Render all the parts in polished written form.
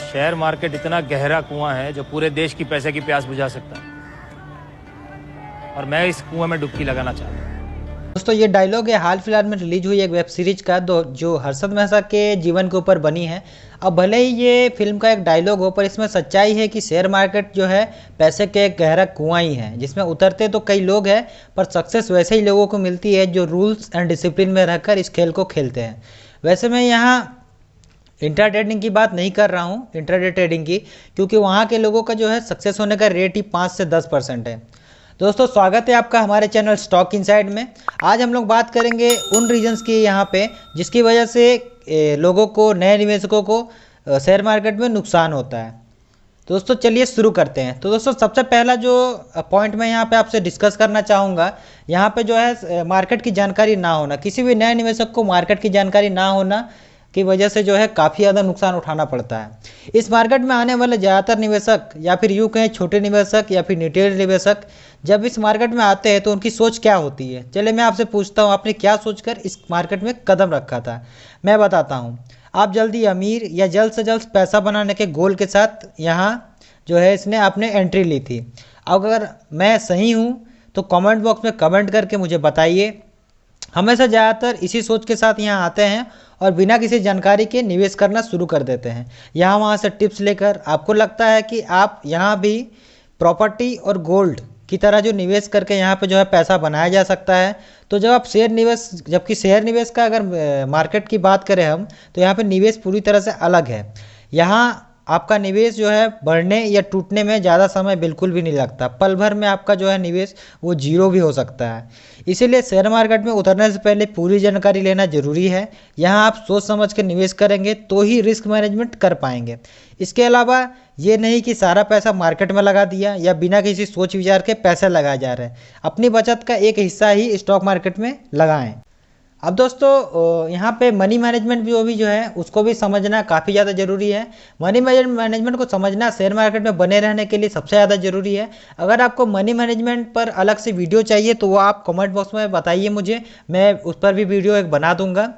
Share market इतना गहरा कुआं है जो पूरे देश की पैसे की प्यास बुझा सकता है, और मैं इस कुएं में डुबकी लगाना चाहता हूँ। दोस्तों ये डायलॉग है हाल फिलहाल में रिलीज हुई एक वेब सीरीज का जो हर्षद मेहता के जीवन के ऊपर बनी है। अब भले ही ये फिल्म का एक डायलॉग हो, पर इसमें सच्चाई है कि शेयर मार्केट जो है पैसे के एक गहरा कुआं ही है, जिसमें उतरते तो कई लोग हैं पर सक्सेस वैसे ही लोगों को मिलती है जो रूल्स एंड डिसिप्लिन में रहकर इस खेल को खेलते हैं। वैसे मैं यहाँ इंट्रा ट्रेडिंग की बात नहीं कर रहा हूँ, इंट्राडे ट्रेडिंग की, क्योंकि वहाँ के लोगों का जो है सक्सेस होने का रेट ही 5 से 10% है। दोस्तों स्वागत है आपका हमारे चैनल स्टॉक इनसाइड में। आज हम लोग बात करेंगे उन रीजंस की यहाँ पे जिसकी वजह से लोगों को, नए निवेशकों को शेयर मार्केट में नुकसान होता है। दोस्तों चलिए शुरू करते हैं। तो दोस्तों सबसे पहला जो पॉइंट मैं यहाँ पे आपसे डिस्कस करना चाहूँगा, यहाँ पे जो है मार्केट की जानकारी ना होना। किसी भी नए निवेशक को मार्केट की जानकारी ना होना की वजह से जो है काफ़ी ज़्यादा नुकसान उठाना पड़ता है। इस मार्केट में आने वाले ज़्यादातर निवेशक, या फिर यूँ कहें छोटे निवेशक या फिर रिटेल निवेशक, जब इस मार्केट में आते हैं तो उनकी सोच क्या होती है। चलिए मैं आपसे पूछता हूँ, आपने क्या सोचकर इस मार्केट में कदम रखा था। मैं बताता हूँ। आप जल्दी अमीर या जल्द से जल्द पैसा बनाने के गोल के साथ यहाँ जो है इसने आपने एंट्री ली थी। अगर मैं सही हूँ तो कमेंट बॉक्स में कमेंट करके मुझे बताइए। हमेशा ज़्यादातर इसी सोच के साथ यहाँ आते हैं और बिना किसी जानकारी के निवेश करना शुरू कर देते हैं। यहाँ वहाँ से टिप्स लेकर आपको लगता है कि आप यहाँ भी प्रॉपर्टी और गोल्ड की तरह जो निवेश करके यहाँ पे जो है पैसा बनाया जा सकता है। तो जब आप शेयर निवेश, जबकि शेयर निवेश का अगर मार्केट की बात करें हम, तो यहाँ पे निवेश पूरी तरह से अलग है। यहाँ आपका निवेश जो है बढ़ने या टूटने में ज़्यादा समय बिल्कुल भी नहीं लगता। पल भर में आपका जो है निवेश वो जीरो भी हो सकता है। इसीलिए शेयर मार्केट में उतरने से पहले पूरी जानकारी लेना ज़रूरी है। यहाँ आप सोच समझ कर निवेश करेंगे तो ही रिस्क मैनेजमेंट कर पाएंगे। इसके अलावा ये नहीं कि सारा पैसा मार्केट में लगा दिया या बिना किसी सोच विचार के पैसे लगाए जा रहे हैं। अपनी बचत का एक हिस्सा ही स्टॉक मार्केट में लगाएं। अब दोस्तों यहाँ पे मनी मैनेजमेंट भी जो है उसको भी समझना काफ़ी ज़्यादा ज़रूरी है। मनी मैनेजमेंट को समझना शेयर मार्केट में बने रहने के लिए सबसे ज़्यादा ज़रूरी है। अगर आपको मनी मैनेजमेंट पर अलग से वीडियो चाहिए तो वो आप कमेंट बॉक्स में बताइए मुझे, मैं उस पर भी वीडियो एक बना दूंगा।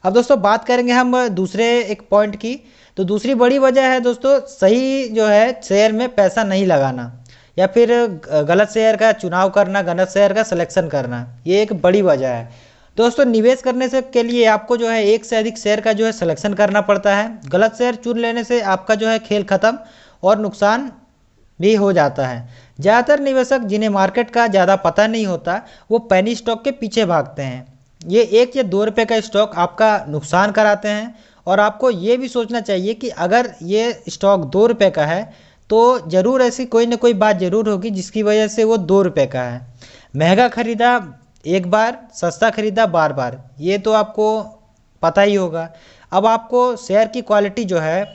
अब दोस्तों बात करेंगे हम दूसरे एक पॉइंट की। तो दूसरी बड़ी वजह है दोस्तों, सही जो है शेयर में पैसा नहीं लगाना या फिर गलत शेयर का चुनाव करना, गलत शेयर का सिलेक्शन करना, ये एक बड़ी वजह है। दोस्तों निवेश करने से के लिए आपको जो है एक से अधिक शेयर का जो है सिलेक्शन करना पड़ता है। गलत शेयर चुन लेने से आपका जो है खेल खत्म और नुकसान भी हो जाता है। ज़्यादातर निवेशक जिन्हें मार्केट का ज़्यादा पता नहीं होता वो पेनी स्टॉक के पीछे भागते हैं। ये 1 या 2 रुपये का स्टॉक आपका नुकसान कराते हैं। और आपको ये भी सोचना चाहिए कि अगर ये स्टॉक 2 रुपये का है तो ज़रूर ऐसी कोई ना कोई बात ज़रूर होगी जिसकी वजह से वो 2 रुपये का है। महंगा खरीदा एक बार, सस्ता खरीदा बार बार, ये तो आपको पता ही होगा। अब आपको शेयर की क्वालिटी जो है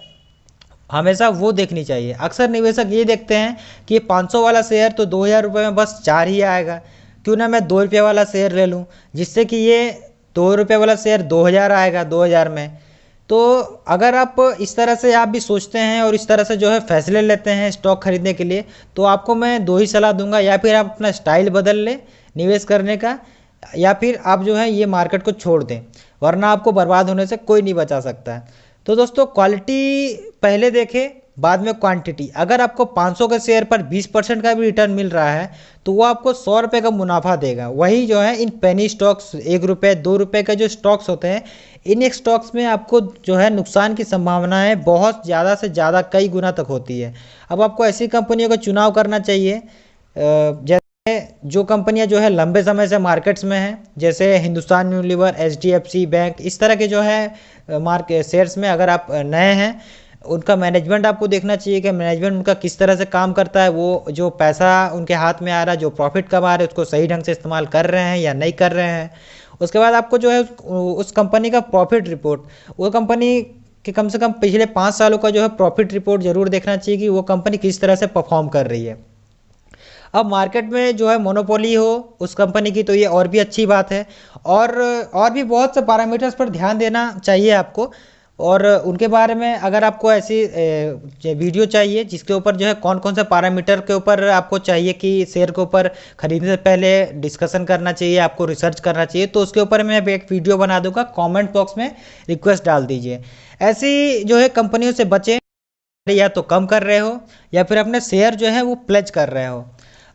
हमेशा वो देखनी चाहिए। अक्सर निवेशक ये देखते हैं कि 500 वाला शेयर तो 2000 रुपये में बस 4 ही आएगा, क्यों ना मैं 2 रुपये वाला शेयर ले लूँ, जिससे कि ये 2 रुपये वाला शेयर 2000 आएगा 2000 में। तो अगर आप इस तरह से आप भी सोचते हैं और इस तरह से जो है फैसले लेते हैं स्टॉक खरीदने के लिए, तो आपको मैं 2 ही सलाह दूंगा। या फिर आप अपना स्टाइल बदल लें निवेश करने का, या फिर आप जो है ये मार्केट को छोड़ दें, वरना आपको बर्बाद होने से कोई नहीं बचा सकता है। तो दोस्तों क्वालिटी पहले देखें, बाद में क्वांटिटी। अगर आपको 500 के शेयर पर 20% का भी रिटर्न मिल रहा है तो वो आपको 100 रुपये का मुनाफा देगा। वही जो है इन पेनी स्टॉक्स, 1 रुपये 2 रुपये के जो स्टॉक्स होते हैं, इन स्टॉक्स में आपको जो है नुकसान की संभावनाएं बहुत ज़्यादा से ज़्यादा कई गुना तक होती है। अब आपको ऐसी कंपनियों का चुनाव करना चाहिए जो कंपनियां जो है लंबे समय से मार्केट्स में हैं, जैसे हिंदुस्तान यूनिलीवर, HDFC बैंक, इस तरह के जो है मार्केट शेयर्स में अगर आप नए हैं, उनका मैनेजमेंट आपको देखना चाहिए कि मैनेजमेंट उनका किस तरह से काम करता है। वो जो पैसा उनके हाथ में आ रहा है, जो प्रॉफिट कमा रहे हैं, उसको सही ढंग से इस्तेमाल कर रहे हैं या नहीं कर रहे हैं। उसके बाद आपको जो है उस कंपनी का प्रॉफिट रिपोर्ट, वो कंपनी कि कम से कम पिछले 5 सालों का जो है प्रॉफिट रिपोर्ट जरूर देखना चाहिए कि वो कंपनी किस तरह से परफॉर्म कर रही है। अब मार्केट में जो है मोनोपोली हो उस कंपनी की तो ये और भी अच्छी बात है। और भी बहुत से पैरामीटर्स पर ध्यान देना चाहिए आपको। और उनके बारे में अगर आपको ऐसी वीडियो चाहिए जिसके ऊपर जो है कौन कौन से पैरामीटर के ऊपर आपको चाहिए कि शेयर के ऊपर खरीदने से पहले डिस्कशन करना चाहिए, आपको रिसर्च करना चाहिए, तो उसके ऊपर मैं एक वीडियो बना दूंगा। कमेंट बॉक्स में रिक्वेस्ट डाल दीजिए। ऐसी जो है कंपनियों से बचें या तो कम कर रहे हो या फिर अपने शेयर जो है वो प्लेज कर रहे हो।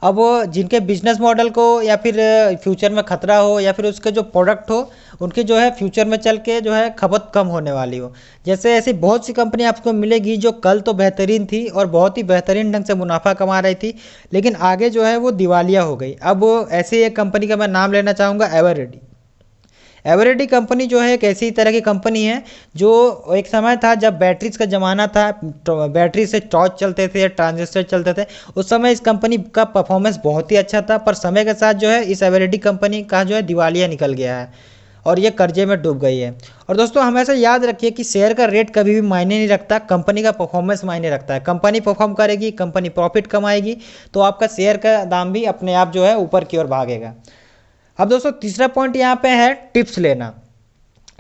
अब वो जिनके बिजनेस मॉडल को या फिर फ्यूचर में खतरा हो या फिर उसके जो प्रोडक्ट हो उनकी जो है फ्यूचर में चल के जो है खपत कम होने वाली हो। जैसे ऐसी बहुत सी कंपनी आपको मिलेगी जो कल तो बेहतरीन थी और बहुत ही बेहतरीन ढंग से मुनाफा कमा रही थी, लेकिन आगे जो है वो दिवालिया हो गई। अब ऐसी एक कंपनी का मैं नाम लेना चाहूँगा, एवरेडी। एवरेडी कंपनी जो है एक ऐसी तरह की कंपनी है जो एक समय था जब बैटरीज का ज़माना था, बैटरी से टॉर्च चलते थे, ट्रांजिस्टर चलते थे, उस समय इस कंपनी का परफॉर्मेंस बहुत ही अच्छा था। पर समय के साथ जो है इस एवरेडी कंपनी का जो है दिवालिया निकल गया है और ये कर्जे में डूब गई है। और दोस्तों हमेशा याद रखिए कि शेयर का रेट कभी भी मायने नहीं रखता, कंपनी का परफॉर्मेंस मायने रखता है। कंपनी परफॉर्म करेगी, कंपनी प्रॉफिट कमाएगी तो आपका शेयर का दाम भी अपने आप जो है ऊपर की ओर भागेगा। अब दोस्तों तीसरा पॉइंट यहाँ पे है टिप्स लेना।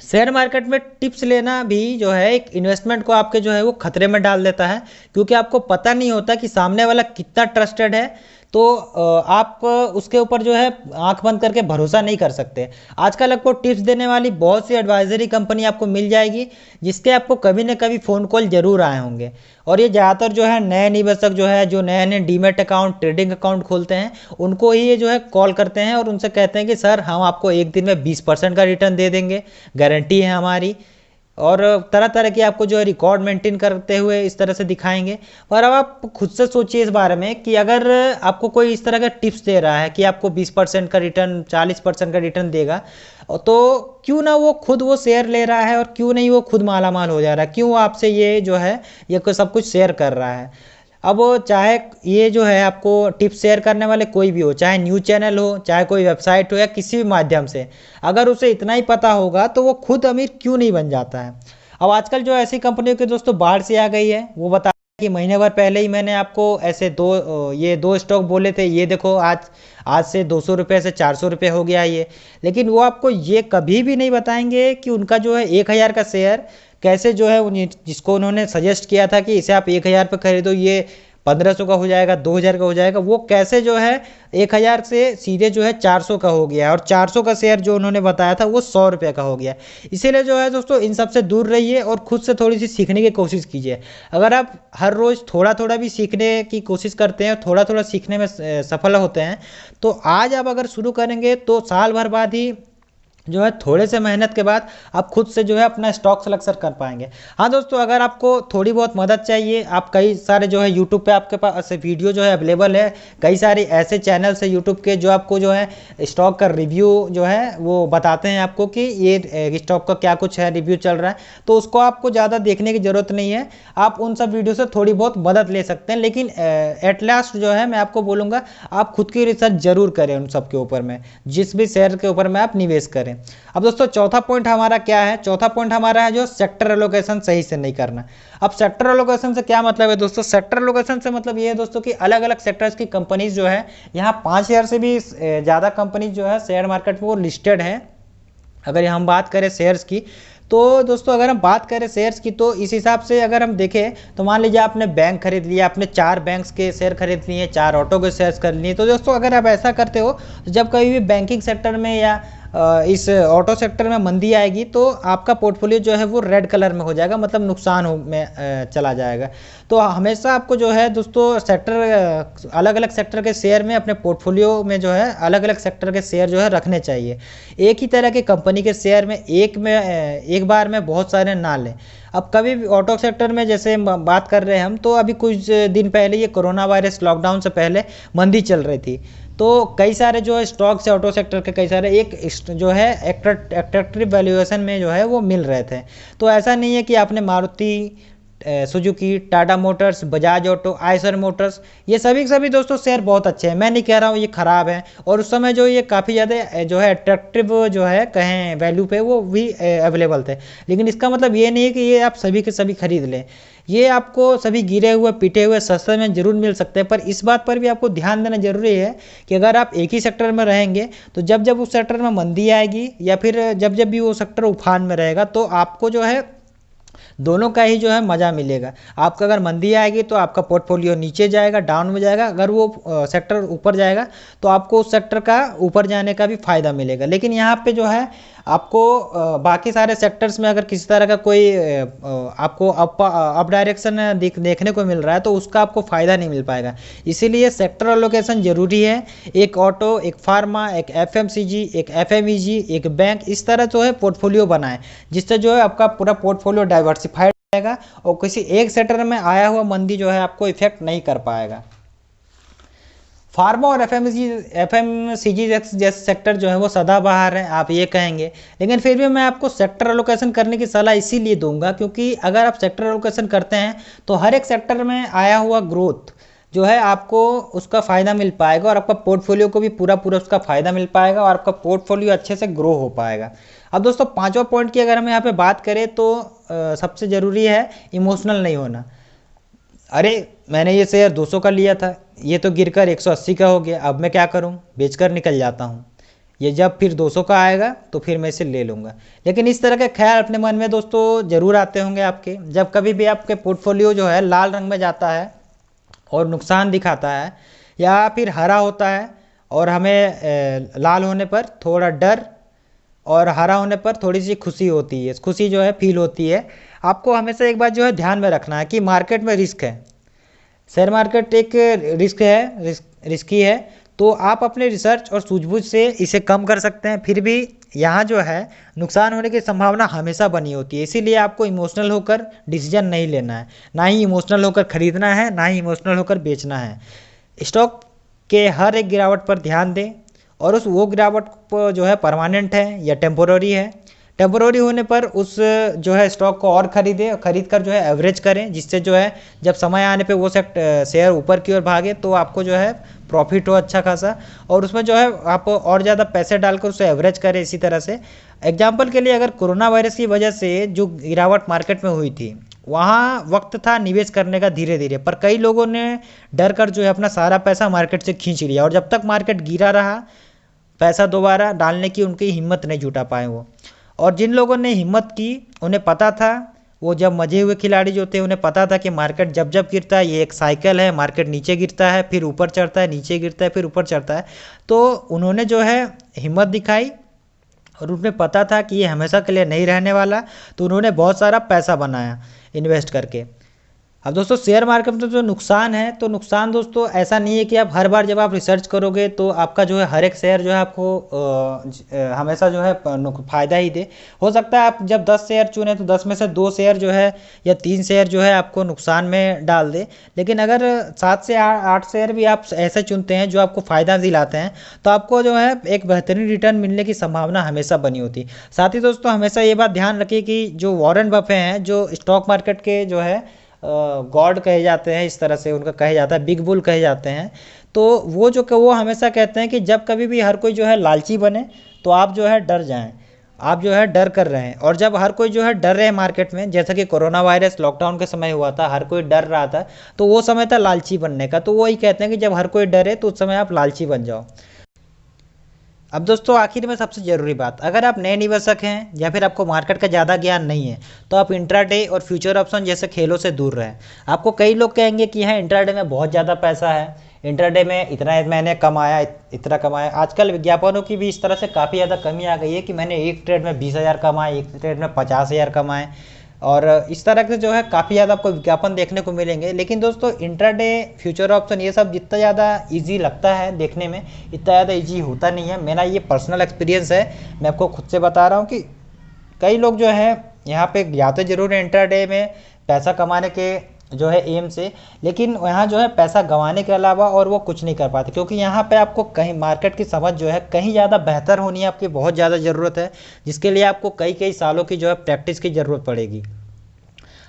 शेयर मार्केट में टिप्स लेना भी जो है एक इन्वेस्टमेंट को आपके जो है वो खतरे में डाल देता है, क्योंकि आपको पता नहीं होता कि सामने वाला कितना ट्रस्टेड है। तो आप उसके ऊपर जो है आंख बंद करके भरोसा नहीं कर सकते। आजकल आपको टिप्स देने वाली बहुत सी एडवाइजरी कंपनी आपको मिल जाएगी जिसके आपको कभी ना कभी फ़ोन कॉल जरूर आए होंगे। और ये ज़्यादातर जो है नए निवेशक जो है जो नए नए डीमेट अकाउंट, ट्रेडिंग अकाउंट खोलते हैं, उनको ही ये जो है कॉल करते हैं और उनसे कहते हैं कि सर हम आपको एक दिन में 20% का रिटर्न दे देंगे, गारंटी है हमारी। और तरह तरह की आपको जो है रिकॉर्ड मेंटेन करते हुए इस तरह से दिखाएंगे। पर अब आप खुद से सोचिए इस बारे में कि अगर आपको कोई इस तरह का टिप्स दे रहा है कि आपको 20% का रिटर्न, 40% का रिटर्न देगा, तो क्यों ना वो खुद वो शेयर ले रहा है और क्यों नहीं वो खुद मालामाल हो जा रहा है, क्यों आपसे ये जो है ये सब कुछ शेयर कर रहा है। अब चाहे ये जो है आपको टिप्स शेयर करने वाले कोई भी हो, चाहे न्यूज़ चैनल हो, चाहे कोई वेबसाइट हो या किसी भी माध्यम से, अगर उसे इतना ही पता होगा तो वो खुद अमीर क्यों नहीं बन जाता है। अब आजकल जो ऐसी कंपनियों के दोस्तों बाढ़ से आ गई है, वो बता कि महीने भर पहले ही मैंने आपको ऐसे दो स्टॉक बोले थे, ये देखो आज से 200 रुपये से 400 रुपये हो गया ये। लेकिन वो आपको ये कभी भी नहीं बताएंगे कि उनका जो है 1000 का शेयर कैसे जो है जिसको उन्होंने सजेस्ट किया था कि इसे आप 1000 पे खरीदो, ये 1500 का हो जाएगा, 2000 का हो जाएगा, वो कैसे जो है 1000 से सीधे जो है 400 का हो गया और 400 का शेयर जो उन्होंने बताया था वो 100 रुपये का हो गया। इसीलिए जो है दोस्तों इन सब से दूर रहिए और खुद से थोड़ी सी सीखने की कोशिश कीजिए। अगर आप हर रोज़ थोड़ा थोड़ा भी सीखने की कोशिश करते हैं, थोड़ा थोड़ा सीखने में सफल होते हैं, तो आज आप अगर शुरू करेंगे तो साल भर बाद ही जो है थोड़े से मेहनत के बाद आप खुद से जो है अपना स्टॉक सिलेक्शन कर पाएंगे। हाँ दोस्तों, अगर आपको थोड़ी बहुत मदद चाहिए, आप कई सारे जो है यूट्यूब पे आपके पास वीडियो जो है अवेलेबल है, कई सारे ऐसे चैनल्स है यूट्यूब के जो आपको जो है स्टॉक का रिव्यू जो है वो बताते हैं आपको कि ये स्टॉक का क्या कुछ है, रिव्यू चल रहा है, तो उसको आपको ज़्यादा देखने की ज़रूरत नहीं है। आप उन सब वीडियो से थोड़ी बहुत मदद ले सकते हैं, लेकिन एट लास्ट जो है मैं आपको बोलूँगा आप खुद की रिसर्च जरूर करें उन सब के ऊपर में, जिस भी शेयर के ऊपर में आप निवेश करें। अब दोस्तों चौथा पॉइंट हमारा क्या है? चौथा पॉइंट हमारा है जो सेक्टर एलोकेशन सही से नहीं करना। अब सेक्टर एलोकेशन से क्या मतलब है दोस्तों? सेक्टर एलोकेशन से मतलब ये है दोस्तों कि अलग अलग सेक्टर्स की कंपनीज जो है, यहाँ 5000 से भी ज़्यादा कंपनीज जो है शेयर मार्केट में वो लिस्टेड है। अगर हम बात करें शेयर्स की, तो दोस्तों अगर हम बात करें शेयर्स की तो इस हिसाब से अगर हम देखें तो मान लीजिए आपने बैंक खरीद लिया, आपने 4 बैंक्स के शेयर खरीद लिए, 4 ऑटो के शेयर्स खरीद लिए, तो दोस्तों अगर आप ऐसा करते हो तो जब कभी भी बैंकिंग सेक्टर में या इस ऑटो सेक्टर में मंदी आएगी तो आपका पोर्टफोलियो जो है वो रेड कलर में हो जाएगा, मतलब नुकसान में चला जाएगा। तो हमेशा आपको जो है दोस्तों सेक्टर, अलग अलग सेक्टर के शेयर में अपने पोर्टफोलियो में जो है अलग अलग सेक्टर के शेयर जो है रखने चाहिए। एक ही तरह की कंपनी के शेयर में एक बार में बहुत सारे ना लें। अब कभी भी ऑटो सेक्टर में जैसे बात कर रहे हैं हम, तो अभी कुछ दिन पहले ये कोरोना वायरस लॉकडाउन से पहले मंदी चल रही थी, तो कई सारे जो है स्टॉक्स है ऑटो सेक्टर के, कई सारे एक जो है एट्रैक्टिव वैल्यूएशन में जो है वो मिल रहे थे। तो ऐसा नहीं है कि आपने Maruti Suzuki, Tata Motors, Bajaj auto, Eicher Motors, ये सभी दोस्तों शेयर बहुत अच्छे हैं, मैं नहीं कह रहा हूँ ये ख़राब है, और उस समय जो ये काफ़ी ज़्यादा जो है अट्रैक्टिव जो है कहें वैल्यू पे वो भी अवेलेबल थे। लेकिन इसका मतलब ये नहीं है कि ये आप सभी के सभी खरीद लें। ये आपको सभी गिरे हुए पिटे हुए सस्ते में जरूर मिल सकते हैं, पर इस बात पर भी आपको ध्यान देना जरूरी है कि अगर आप एक ही सेक्टर में रहेंगे तो जब जब उस सेक्टर में मंदी आएगी या फिर जब जब भी वो सेक्टर उफान में रहेगा तो आपको जो है दोनों का ही जो है मज़ा मिलेगा। आपका अगर मंदी आएगी तो आपका पोर्टफोलियो नीचे जाएगा, डाउन में जाएगा, अगर वो सेक्टर ऊपर जाएगा तो आपको उस सेक्टर का ऊपर जाने का भी फ़ायदा मिलेगा। लेकिन यहाँ पे जो है आपको बाकी सारे सेक्टर्स में अगर किसी तरह का कोई आपको अप डायरेक्शन देखने को मिल रहा है तो उसका आपको फ़ायदा नहीं मिल पाएगा। इसीलिए सेक्टर एलोकेशन ज़रूरी है। एक ऑटो, एक फार्मा, एक एफएमसीजी, एक एफएमईजी, एक बैंक, इस तरह जो है पोर्टफोलियो बनाएं, जिससे जो है आपका पूरा पोर्टफोलियो डाइवर्सिफाइड रहेगा और किसी एक सेक्टर में आया हुआ मंदी जो है आपको इफेक्ट नहीं कर पाएगा। फार्मा और एफएमसीजी जैसे सेक्टर जो है वो सदाबहार है, आप ये कहेंगे, लेकिन फिर भी मैं आपको सेक्टर एलोकेशन करने की सलाह इसीलिए दूंगा क्योंकि अगर आप सेक्टर एलोकेशन करते हैं तो हर एक सेक्टर में आया हुआ ग्रोथ जो है आपको उसका फ़ायदा मिल पाएगा और आपका पोर्टफोलियो को भी पूरा उसका फ़ायदा मिल पाएगा और आपका पोर्टफोलियो अच्छे से ग्रो हो पाएगा। अब दोस्तों पांचवा पॉइंट की अगर हम यहाँ पे बात करें तो सबसे ज़रूरी है इमोशनल नहीं होना। अरे मैंने ये शेयर 200 का लिया था, ये तो गिरकर 180 का हो गया, अब मैं क्या करूं, बेचकर निकल जाता हूं। ये जब फिर 200 का आएगा तो फिर मैं इसे ले लूँगा। लेकिन इस तरह के ख्याल अपने मन में दोस्तों ज़रूर आते होंगे आपके, जब कभी भी आपके पोर्टफोलियो जो है लाल रंग में जाता है और नुकसान दिखाता है या फिर हरा होता है और हमें लाल होने पर थोड़ा डर और हरा होने पर थोड़ी सी खुशी होती है, खुशी जो है फील होती है। आपको हमेशा एक बात जो है ध्यान में रखना है कि मार्केट में रिस्क है, शेयर मार्केट एक रिस्क है, रिस्की है, तो आप अपने रिसर्च और सूझबूझ से इसे कम कर सकते हैं। फिर भी यहाँ जो है नुकसान होने की संभावना हमेशा बनी होती है, इसीलिए आपको इमोशनल होकर डिसीजन नहीं लेना है, ना ही इमोशनल होकर खरीदना है, ना ही इमोशनल होकर बेचना है। स्टॉक के हर एक गिरावट पर ध्यान दें और वो गिरावट जो है परमानेंट है या टेम्पोररी है। टेम्पोररी होने पर उस जो है स्टॉक को और खरीदें, खरीद कर जो है एवरेज करें, जिससे जो है जब समय आने पे वो शेयर ऊपर की ओर भागे तो आपको जो है प्रॉफिट हो अच्छा खासा, और उसमें जो है आप और ज़्यादा पैसे डालकर उसे एवरेज करें। इसी तरह से एग्जाम्पल के लिए अगर कोरोना वायरस की वजह से जो गिरावट मार्केट में हुई थी वहाँ वक्त था निवेश करने का धीरे धीरे, पर कई लोगों ने डर कर जो है अपना सारा पैसा मार्केट से खींच लिया और जब तक मार्केट गिरा रहा पैसा दोबारा डालने की उनकी हिम्मत नहीं जुटा पाए वो। और जिन लोगों ने हिम्मत की उन्हें पता था, वो जब मजे हुए खिलाड़ी जो थे उन्हें पता था कि मार्केट जब जब गिरता है ये एक साइकिल है, मार्केट नीचे गिरता है फिर ऊपर चढ़ता है, नीचे गिरता है फिर ऊपर चढ़ता है, तो उन्होंने जो है हिम्मत दिखाई और उन्हें पता था कि ये हमेशा के लिए नहीं रहने वाला, तो उन्होंने बहुत सारा पैसा बनाया इन्वेस्ट करके। अब दोस्तों शेयर मार्केट में तो जो नुकसान है, तो नुकसान दोस्तों ऐसा नहीं है कि आप हर बार जब आप रिसर्च करोगे तो आपका जो है हर एक शेयर जो है आपको हमेशा जो है फ़ायदा ही दे। हो सकता है आप जब 10 शेयर चुने तो 10 में से 2 शेयर जो है या 3 शेयर जो है आपको नुकसान में डाल दे, लेकिन अगर 7 से 8 शेयर भी आप ऐसे चुनते हैं जो आपको फ़ायदा दिलाते हैं तो आपको जो है एक बेहतरीन रिटर्न मिलने की संभावना हमेशा बनी होती है। साथ ही दोस्तों हमेशा ये बात ध्यान रखिए कि जो वॉरेन बफे हैं, जो स्टॉक मार्केट के जो है गॉड कहे जाते हैं, इस तरह से उनका कहे जाता है, बिग बुल कहे जाते हैं, तो वो हमेशा कहते हैं कि जब कभी भी हर कोई जो है लालची बने तो आप जो है डर जाएं, आप जो है डर कर रहे हैं। और जब हर कोई जो है डर रहे मार्केट में, जैसा कि कोरोना वायरस लॉकडाउन के समय हुआ था, हर कोई डर रहा था, तो वो समय था लालची बनने का। तो वही कहते हैं कि जब हर कोई डरे तो उस समय आप लालची बन जाओ। अब दोस्तों आखिर में सबसे ज़रूरी बात, अगर आप नए निवेशक हैं या फिर आपको मार्केट का ज़्यादा ज्ञान नहीं है तो आप इंट्राडे और फ्यूचर ऑप्शन जैसे खेलों से दूर रहें। आपको कई लोग कहेंगे कि यहाँ इंट्राडे में बहुत ज़्यादा पैसा है, इंट्राडे में इतना मैंने कमाया, इतना कमाया। आजकल विज्ञापनों की भी इस तरह से काफ़ी ज़्यादा कमी आ गई है कि मैंने एक ट्रेड में 20,000 कमाए, एक ट्रेड में 50,000 कमाए, और इस तरह के जो है काफ़ी ज़्यादा आपको विज्ञापन देखने को मिलेंगे। लेकिन दोस्तों इंट्राडे, फ्यूचर ऑप्शन ये सब जितना ज़्यादा इजी लगता है देखने में, इतना ज़्यादा इजी होता नहीं है। मेरा ये पर्सनल एक्सपीरियंस है, मैं आपको खुद से बता रहा हूँ कि कई लोग जो है यहाँ पे जाते जरूर है इंट्राडे में पैसा कमाने के जो है एम से, लेकिन यहाँ जो है पैसा गंवाने के अलावा और वो कुछ नहीं कर पाते, क्योंकि यहाँ पे आपको कहीं मार्केट की समझ जो है कहीं ज़्यादा बेहतर होनी है, आपकी बहुत ज़्यादा ज़रूरत है, जिसके लिए आपको कई सालों की जो है प्रैक्टिस की ज़रूरत पड़ेगी।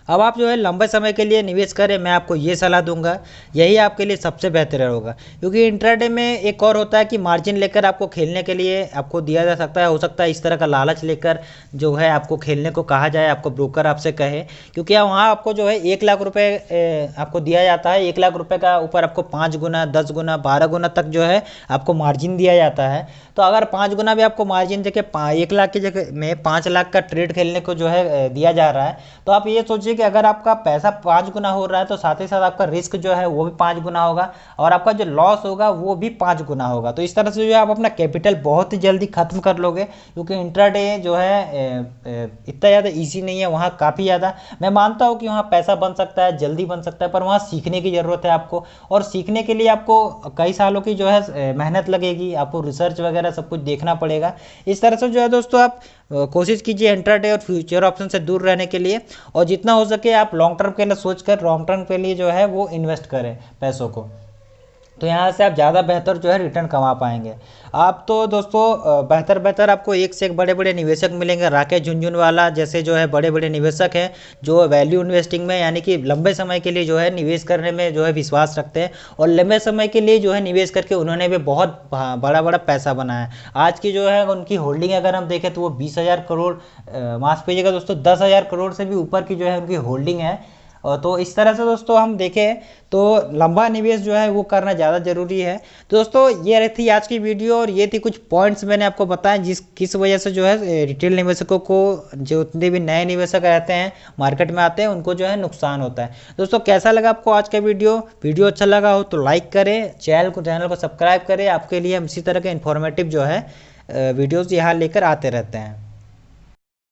अब आप जो है लंबे समय के लिए निवेश करें, मैं आपको ये सलाह दूंगा, यही आपके लिए सबसे बेहतर होगा। क्योंकि इंट्राडे में एक और होता है कि मार्जिन लेकर आपको खेलने के लिए आपको दिया जा सकता है, हो सकता है इस तरह का लालच लेकर जो है आपको खेलने को कहा जाए, आपको ब्रोकर आपसे कहे, क्योंकि वहाँ आपको जो है 1 लाख रुपये आपको दिया जाता है। 1 लाख रुपये का ऊपर आपको 5 गुना, 10 गुना, 12 गुना तक जो है आपको मार्जिन दिया जाता है। तो अगर 5 गुना भी आपको मार्जिन देके 1 लाख की जगह में 5 लाख का ट्रेड खेलने को जो है दिया जा रहा है, तो आप ये सोचिए कि अगर आपका पैसा 5 गुना हो रहा है तो साथ ही साथ आपका रिस्क जो है वो भी 5 गुना होगा और आपका जो लॉस होगा वो भी 5 गुना होगा। तो इस तरह से जो है आप अपना कैपिटल बहुत ही जल्दी खत्म कर लोगे, क्योंकि इंट्राडे जो है इतना ज़्यादा ईजी नहीं है, वहाँ काफ़ी ज़्यादा मैं मानता हूँ कि वहाँ पैसा बन सकता है, जल्दी बन सकता है, पर वहाँ सीखने की ज़रूरत है आपको, और सीखने के लिए आपको कई सालों की जो है मेहनत लगेगी, आपको रिसर्च वगैरह सब कुछ देखना पड़ेगा। इस तरह से जो है दोस्तों आप कोशिश कीजिए इंट्राडे और फ्यूचर ऑप्शन से दूर रहने के लिए, और जितना हो सके आप लॉन्ग टर्म के लिए सोचकर लॉन्ग टर्म के लिए जो है वो इन्वेस्ट करें पैसों को, तो यहाँ से आप ज़्यादा बेहतर जो है रिटर्न कमा पाएंगे। आप तो दोस्तों बेहतर आपको एक से एक बड़े बड़े निवेशक मिलेंगे, राकेश झुनझुनवाला जैसे जो है बड़े बड़े निवेशक हैं जो वैल्यू इन्वेस्टिंग में यानी कि लंबे समय के लिए जो है निवेश करने में जो है विश्वास रखते हैं, और लंबे समय के लिए जो है निवेश करके उन्होंने भी बहुत बड़ा बड़ा पैसा बनाया। आज की जो है उनकी होल्डिंग अगर हम देखें तो वो 20,000 करोड़, माफ कीजिएगा दोस्तों 10,000 करोड़ से भी ऊपर की जो है उनकी होल्डिंग है। तो इस तरह से दोस्तों हम देखें तो लंबा निवेश जो है वो करना ज़्यादा ज़रूरी है। तो दोस्तों ये रही थी आज की वीडियो, और ये थी कुछ पॉइंट्स मैंने आपको बताए किस वजह से जो है रिटेल निवेशकों को, जो उतने भी नए निवेशक रहते हैं मार्केट में आते हैं, उनको जो है नुकसान होता है। दोस्तों कैसा लगा आपको आज का वीडियो अच्छा लगा हो तो लाइक करें, चैनल को सब्सक्राइब करें, आपके लिए हम इसी तरह के इन्फॉर्मेटिव जो है वीडियोज़ यहाँ लेकर आते रहते हैं।